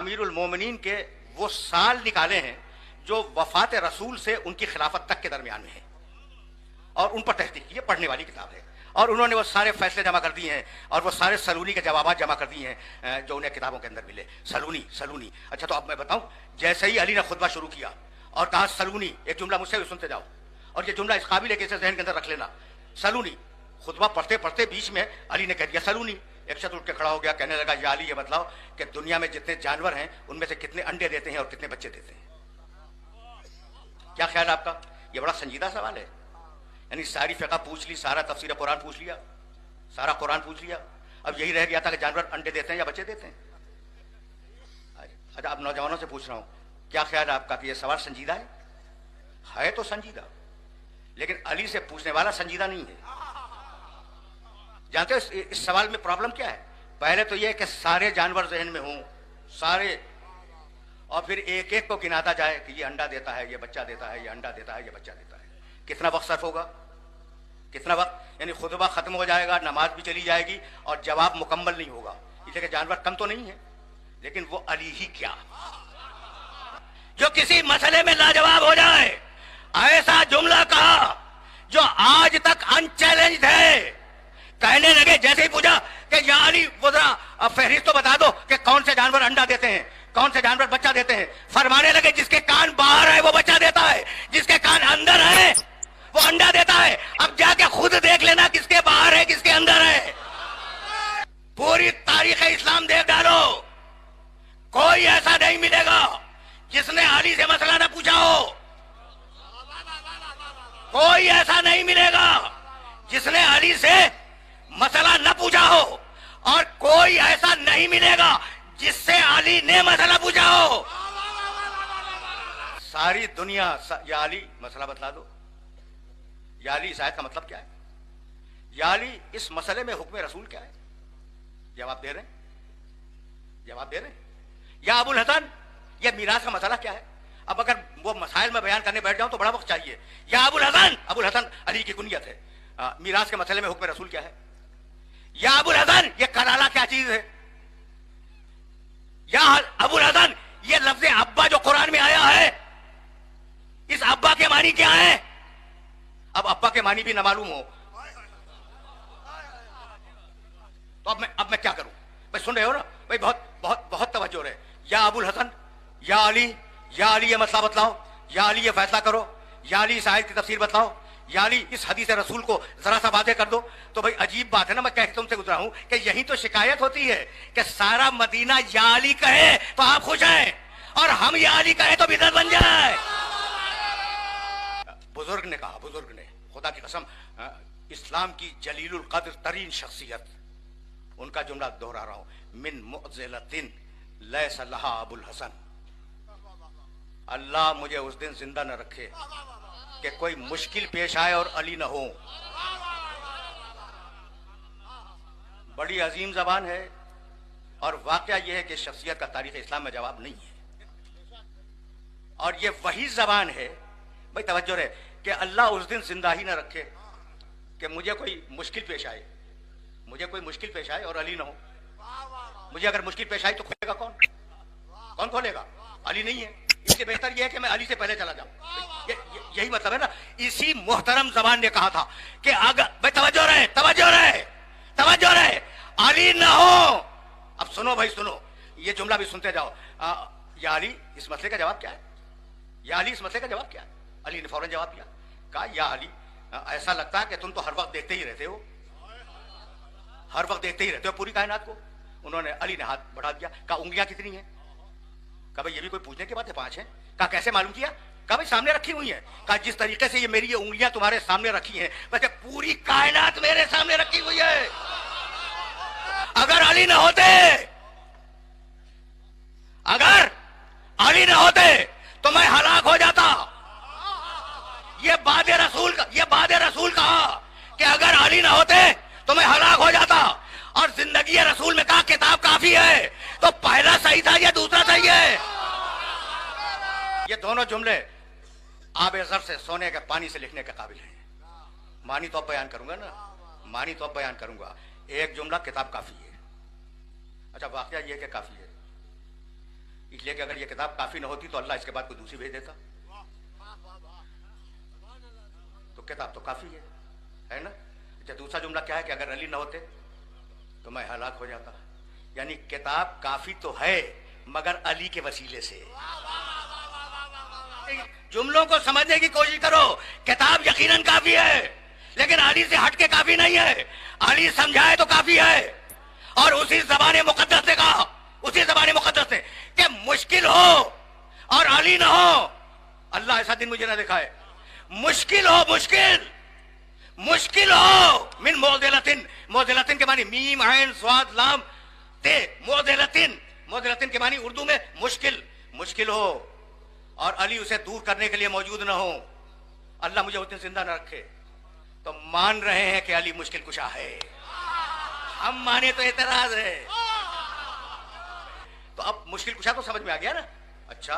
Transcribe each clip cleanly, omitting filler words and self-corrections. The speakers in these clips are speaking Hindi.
अमीरुल मोमिनीन के वो साल निकाले हैं जो वफात रसूल से उनकी खिलाफत तक के दरमियान में है, और उन पर तहकीक की है, पढ़ने वाली किताब है। और उन्होंने वो सारे फैसले जमा कर दिए हैं और वो सारे सलूनी के जवाब जमा कर दिए हैं जो उन्हें किताबों के अंदर मिले। सलूनी। अच्छा, तो अब मैं बताऊं, जैसे ही अली ने खुतबा शुरू किया और कहा सलूनी, एक जुमला मुझसे भी सुनते जाओ और ये जुमला इस काबिल है कि इसे जहन के अंदर रख लेना, सलूनी। खुतबा पढ़ते पढ़ते बीच में अली ने कह दिया सलूनी। एक शख्स उठ के खड़ा हो गया, कहने लगा, या अली ये बताओ कि दुनिया में जितने जानवर हैं उनमें से कितने अंडे देते हैं और कितने बच्चे देते हैं? क्या ख्याल है आपका? ये बड़ा संजीदा सवाल है। यानी सारी फिक़ह पूछ ली, सारा तफसीर कुरान पूछ लिया, सारा कुरान पूछ लिया, अब यही रह गया था कि जानवर अंडे देते हैं या बच्चे देते हैं। अच्छा, अब नौजवानों से पूछ रहा हूं, क्या ख्याल है आपका कि यह सवाल संजीदा है तो संजीदा, लेकिन अली से पूछने वाला संजीदा नहीं है। जानते हो इस सवाल में प्रॉब्लम क्या है? पहले तो यह कि सारे जानवर जहन में हों, सारे, और फिर एक एक को गिनाता जाए कि ये अंडा देता है, ये बच्चा देता है, ये अंडा देता है, ये बच्चा देता है। कितना वक्त सर्फ होगा, कितना वक्त? यानी खुतबा खत्म हो जाएगा, नमाज भी चली जाएगी और जवाब मुकम्मल नहीं होगा, इसलिए कि जानवर कम तो नहीं है। लेकिन वो अली ही क्या जो किसी मसले में लाजवाब हो जाए, ऐसा जुमला कहा जो आज तक अनचैलेंज्ड है। कहने लगे, जैसे ही पूछा कि या अली वो जरा फहरिस्त तो बता दो कि कौन से जानवर अंडा देते हैं, कौन से जानवर बच्चा देते हैं। फरमाने लगे, जिसके कान बाहर है वो बच्चा देता है, जिसके कान अंदर है वो अंडा देता है। अब जाके खुद देख लेना किसके बाहर है किसके अंदर है। पूरी तारीख इस्लाम देख डालो, कोई ऐसा नहीं मिलेगा जिसने अली से मसला ना पूछा हो। कोई ऐसा नहीं मिलेगा जिसने अली से मसला न पूछा हो, और कोई ऐसा नहीं मिलेगा जिससे अली ने मसला पूछा हो। सारी दुनिया या अली मसला बतला दो, या अली इस आयत का मतलब क्या है, या अली इस मसले में हुक्म रसूल क्या है? जवाब दे रहे हैं, जवाब दे रहे हैं। या अबुल हसन, यह मीरास का मसला क्या है? अब अगर वो मसाइल में बयान करने बैठ जाऊं तो बड़ा वक्त चाहिए। या अबुल हसन अली की कुनियत है। मीरास के मसले में हुक्म रसूल क्या है? या अबुल हसन, ये कलाला क्या चीज है? या अबुल हसन, ये लफ्ज़ अब्बा जो कुरान में आया है, इस अब्बा के मानी क्या है? अब अब्बा के मानी भी न मालूम हो तो अब मैं क्या करूं भाई? सुन रहे हो ना भाई? बहुत बहुत बहुत तवज्जो रहे। या अबुल हसन, या अली ये मसला बतलाओ, या अली ये फैसला करो, या अली इस आयत की तफसीर बताओ, या अली इस हदीस रसूल को जरा सा वाज़ेह कर दो। तो भाई अजीब बात है ना, मैं कह तुमसे गुजरा हूं कि यही तो शिकायत होती है कि सारा मदीना या अली कहे तो आप खुश हैं, और हम या अली कहे तो बिदअत बन जाए। बुजुर्ग ने कहा, बुजुर्ग ने, खुदा की कसम, इस्लाम की जलीलुल कद्र तरीन शख्सियत, उनका जुमला दोहरा रहा हूं, मिन मुअज़्ज़िलतिन लैसा लहा अबुल हसन। अल्लाह मुझे उस दिन जिंदा न रखे कि कोई मुश्किल पेश आए और अली न हो। बड़ी अजीम जबान है, और वाकया यह है कि शख्सियत का तारीख इस्लाम में जवाब नहीं है। और ये वही जबान है, भाई तवज्जो रहे, कि अल्लाह उस दिन जिंदा ही न रखे कि मुझे कोई मुश्किल पेश आए, मुझे कोई मुश्किल पेश आए और अली न हो। मुझे अगर मुश्किल पेश आई तो खोलेगा कौन? कौन खोलेगा? अली नहीं है। इससे बेहतर यह है कि मैं अली से पहले चला जाऊं। यही मतलब है ना। इसी मोहतरम जबान ने कहा था कि अगर, भाई तवज्जो रहे, तवज्जो रहे, तवज्जो रहे, अली न हो। अब सुनो भाई सुनो, ये जुमला भी सुनते जाओ। या अली इस मसले का जवाब क्या है? या अली इस मसले का जवाब क्या है? अली ने फौरन जवाब दिया, कहा या अली, ऐसा लगता है कि तुम तो हर वक्त देखते ही रहते हो, हर वक्त देखते ही रहते हो पूरी कायनात को। उन्होंने, अली ने हाथ बढ़ा दिया, कहा उंगलियां कितनी हैं? कहा भाई ये भी कोई पूछने की बात है, 5 हैं। कहा कैसे मालूम किया? कहा भाई सामने रखी हुई है। कहा जिस तरीके से ये मेरी ये उंगलियां तुम्हारे सामने रखी हैं, वैसे पूरी कायनात मेरे सामने रखी हुई है। अगर अली न होते, अगर अली न होते तो मैं हलाक हो जाता। ये बादे रसूल कहा कि अगर अली न होते तो मैं हलाक हो जाता। और जिंदगी रसूल में कहा किताब काफी है, तो पहला सही था या दूसरा सही है? ये दोनों जुमले आबे ज़र से सोने के पानी से लिखने के काबिल हैं। मानी तो अब बयान करूंगा ना, मानी तो अब बयान करूंगा। एक जुमला किताब काफी है। अच्छा, वाकया ये कि काफी है। इसलिए कि अगर ये किताब काफी न होती तो अल्लाह इसके बाद कोई दूसरी भेज देता। तो किताब तो काफी है ना। अच्छा, दूसरा जुमला क्या है कि अगर अली न होते तो मैं हलाक हो जाता। यानी किताब काफी तो है मगर अली के वसीले से। जुमलों को समझने की कोशिश करो। किताब यकीनन काफी है लेकिन अली से हटके काफी नहीं है। अली समझाए तो काफी है। और उसी ज़बाने मुक़द्दस ने कहा, उसी ज़बाने मुक़द्दस ने कि मुश्किल हो और अली ना हो, अल्लाह ऐसा दिन मुझे ना दिखाए। मुश्किल हो, मुश्किल हो मिन मोज़िलतिन। मोज़िलतिन के मानी मीम ऐन स्वाद लाम ते। मोज़िलतिन के मानी उर्दू में मुश्किल हो और अली उसे दूर करने के लिए मौजूद ना हो। अल्लाह मुझे उतने जिंदा न रखे। तो मान रहे हैं कि अली मुश्किल कुशा है, हम माने तो एतराज है। तो अब मुश्किल कुशा तो समझ में आ गया ना। अच्छा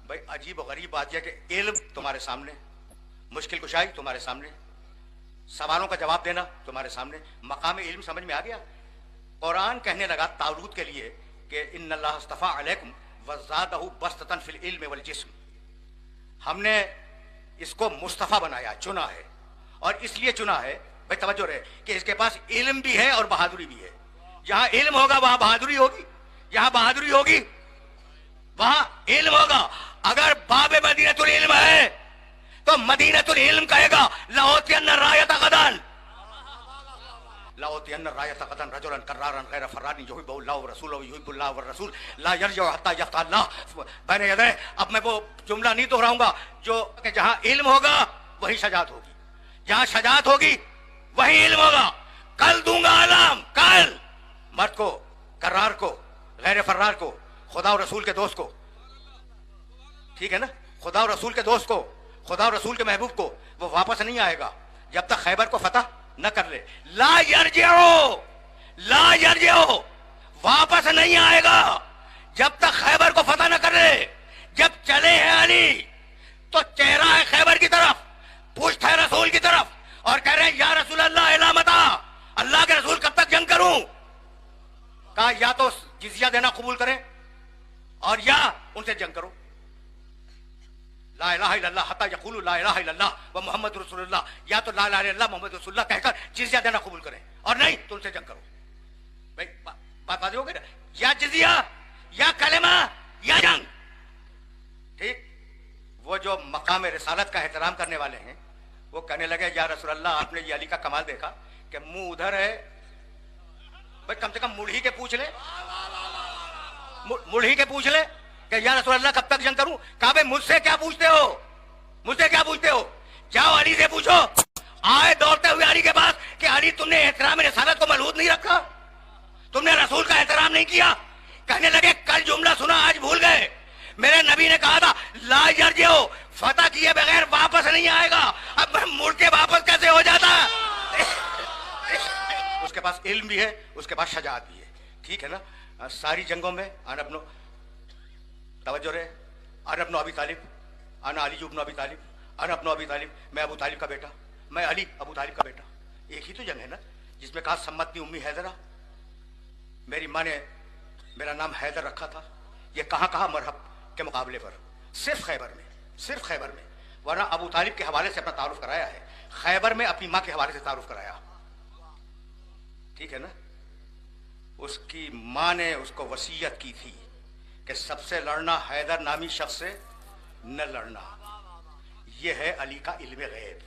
भाई, अजीब और गरीब बात यह कि इल्म तुम्हारे सामने, मुश्किल कुशाई तुम्हारे सामने, सवालों का जवाब देना तुम्हारे सामने, मकाम इल्म समझ में आ गया। कुरान कहने लगा तालूत के लिए कि इन्नल्लाह अस्तफा अलैकुम वज़ादहु बस्ततन फिल इल्म वल जिस्म। हमने इसको मुस्तफा बनाया, चुना है। और इसलिए चुना है, भाई तवज्जो रहे, कि इसके पास इल्म भी है और बहादुरी भी है। जहां इल्म होगा वहां बहादुरी होगी, जहां बहादुरी होगी वहां इल्म होगा। अगर बाबे मदीनतुल इल्म है तो मदीनतुल इल्म कहेगा लाओतियन्न रायत गदन, लाओतियन्न रायत गदन रजुलन कर्रारन गैर फर्रान युहिब्बुल्लाहु व रसूलुहु युहिब्बुल्लाहु व रसूल ला यरजउ हत्ता यफ्ता अल्लाह बैन यदैह। अब मैं वो जुमला नहीं दोहराऊंगा जो कि जहां इल्म होगा वही शजात होगी, जहां शजात होगी वही इल्म होगा। कल दूंगा आलाम, कल मर्द को, कर्रार को, गैर फर्रार को, खुदा और रसूल के दोस्त को, ठीक है ना, खुदा और रसूल के दोस्त को, खुदा और रसूल के महबूब को, वो वापस नहीं आएगा जब तक खैबर को फतह न कर ले। ला यरजिओ, वापस नहीं आएगा जब तक खैबर को फतह न कर ले। जब चले हैं अली तो चेहरा है खैबर की तरफ, पुश्त है रसूल की तरफ, और कह रहे हैं या रसूल अल्लाह इलामता, अल्लाह के रसूल कब तक जंग करूं। कहा या तो जिजिया देना कबूल करें और या उनसे जंग करो। ला इलाहा इल्लल्लाह हत्ता यक़ूलू ला इलाहा इल्लल्लाह व मुहम्मद रसूलुल्लाह, या तो ला इलाहा इल्लल्लाह मुहम्मद रसूलुल्लाह कहकर जिजिया देना कबूल करें और नहीं तो उनसे जंग करो। भाई बात बात हो गई ना, या जिजिया या कलेमा या जंग। ठीक, वो जो मकाम रिसालत का एहतराम करने वाले हैं वो कहने लगे या रसूल अल्लाह, आपने ये अली का कमाल देखा कि मुंह उधर है। भाई कम से कम मुड़ही के पूछ ले, मुड़ही के पूछ ले कि या रसूल अल्लाह कब तक जंग करूं। कहा भाई मुझसे क्या पूछते हो, मुझसे क्या पूछते हो, जाओ अली से पूछो। आए दौड़ते हुए अली के पास कि अली तुमने एहतराम रिसालत को मलहूद नहीं रखा, तुमने रसूल का एहतराम नहीं किया। कहने लगे कल जुमला सुना आज भूल गए। मेरे नबी ने कहा था ला यरजिओ, फतह किए बगैर वापस नहीं आएगा। अब मुड़ के वापस कैसे हो जाता। उसके पास इल्म भी है, उसके पास शजाअत भी है, ठीक है ना। सारी जंगों में अनबनो तवज्जो रहे, अनबनो अबी तालिब, अना अली इब्न अबी तालिब, अनबनो अबी तालिब, मैं अबू तालिब का बेटा, मैं अली अबू तालिब का बेटा। एक ही तो जंग है ना जिसमें कहा सम्मतनी उम्मी हैदरा, मेरी माँ ने मेरा नाम हैदर रखा था। ये कहाँ कहाँ मरहब के मुकाबले पर, सिर्फ खैबर में, सिर्फ खैबर में। वरना अबू तालिब के हवाले से अपना तारुफ कराया है, खैबर में अपनी माँ के हवाले से तारुफ कराया, ठीक है ना। उसकी माँ ने उसको वसीयत की थी कि सबसे लड़ना हैदर नामी शख्स से न लड़ना। यह है अली का इल्म गैब।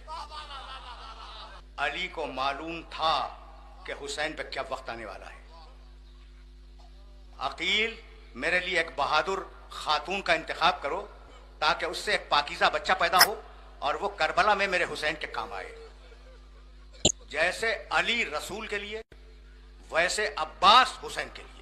अली को मालूम था कि हुसैन पे क्या वक्त आने वाला है। अकील, मेरे लिए एक बहादुर खातून का इंतखाब करो ताकि उससे एक पाकीज़ा बच्चा पैदा हो और वो करबला में मेरे हुसैन के काम आए। जैसे अली रसूल के लिए वैसे अब्बास हुसैन के लिए।